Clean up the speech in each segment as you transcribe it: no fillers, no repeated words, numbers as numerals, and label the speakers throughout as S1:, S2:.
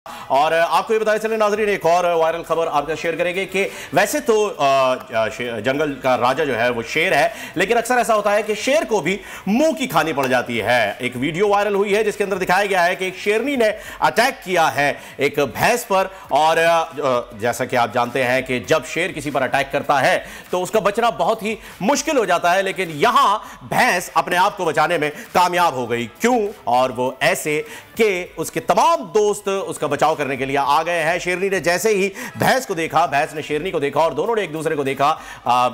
S1: और आपको ये बताया चले नाजरीन, एक और वायरल खबर आपका शेयर करेंगे कि वैसे तो जंगल का राजा जो है वो शेर है, लेकिन अक्सर ऐसा होता है कि शेर को भी मुंह की खानी पड़ जाती है। एक वीडियो वायरल हुई है जिसके अंदर दिखाया गया है कि एक शेरनी ने अटैक किया है एक भैंस पर, और जैसा कि आप जानते हैं कि जब शेर किसी पर अटैक करता है तो उसका बचना बहुत ही मुश्किल हो जाता है, लेकिन यहां भैंस अपने आप को बचाने में कामयाब हो गई। क्यों? और वो ऐसे कि उसके तमाम दोस्त उसका बचाव करने के लिए आ गए हैं। शेरनी ने जैसे ही भैंस को देखा, भैंस ने शेरनी को देखा और दोनों ने एक दूसरे को देखा।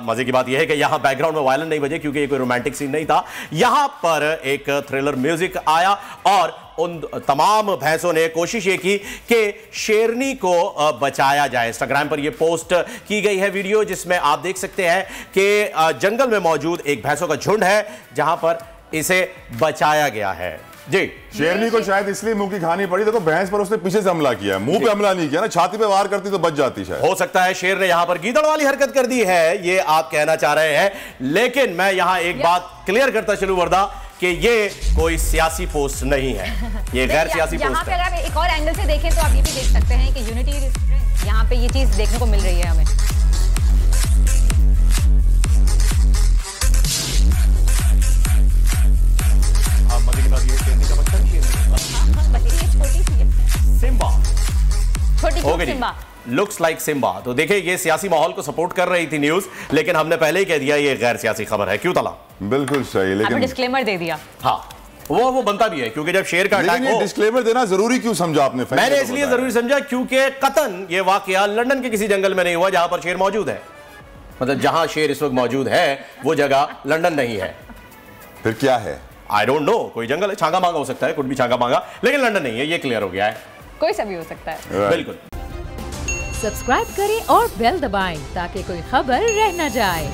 S1: मजे की बात यह है कि यहां बैकग्राउंड में वायलिन नहीं बजे क्योंकि ये कोई रोमांटिक सीन नहीं था। यहां पर एक थ्रिलर म्यूजिक आया और उन तमाम भैंसों ने कोशिश ये की कि शेरनी को बचाया जाए। इंस्टाग्राम पर यह पोस्ट की गई है वीडियो, जिसमें आप देख सकते हैं कि जंगल में मौजूद एक भैंसों का झुंड है जहां पर इसे बचाया गया है। जी,
S2: शेरनी को शायद इसलिए मुंह की खानी पड़ी, देखो भैंस पर उसने पीछे से हमला किया, मुंह पे हमला नहीं किया ना, छाती पे वार करती तो बच जाती शायद।
S1: हो सकता है शेर ने यहां पर गीदड़ वाली हरकत कर दी है, ये आप कहना चाह रहे हैं, लेकिन मैं यहां एक बात क्लियर करता चलूं वर्दा कि ये कोई सियासी पोस्ट नहीं है, ये गैर सियासी पोस्ट है।
S3: यहाँ पे अगर आप एक और एंगल से देखें तो आप ये भी देख सकते हैं कि यूनिटी इज स्ट्रेंथ, यहाँ पे ये चीज देखने को मिल रही है हमें।
S1: Simba looks like Simba. तो देखिए, ये सियासी माहौल को सपोर्ट कर रही थी न्यूज, लेकिन हमने पहले ही कह दिया ये गैर सियासी खबर है। क्यों तला?
S2: बिल्कुल सही, लेकिन
S3: डिस्क्लेमर दे दिया।
S1: हाँ, वो बनता भी है क्योंकि जब शेर का अटैक हो।
S2: डिस्क्लेमर देना जरूरी क्यों समझा आपने?
S1: मैंने इसलिए जरूरी समझा क्योंकि कतन ये वाकया लंदन के किसी जंगल में नहीं हुआ जहां पर शेर मौजूद है। मतलब जहां शेर इस वक्त मौजूद है वो जगह लंदन नहीं है।
S2: फिर क्या है?
S1: आई डोंट नो, कोई जंगल है, छांगा मांगा हो सकता है, कुछ भी छांगा मांगा, लेकिन लंदन नहीं है, ये क्लियर हो गया है।
S3: कोई सा भी हो सकता है।
S1: बिल्कुल।
S4: सब्सक्राइब करें और बेल दबाएं ताकि कोई खबर रह न जाए।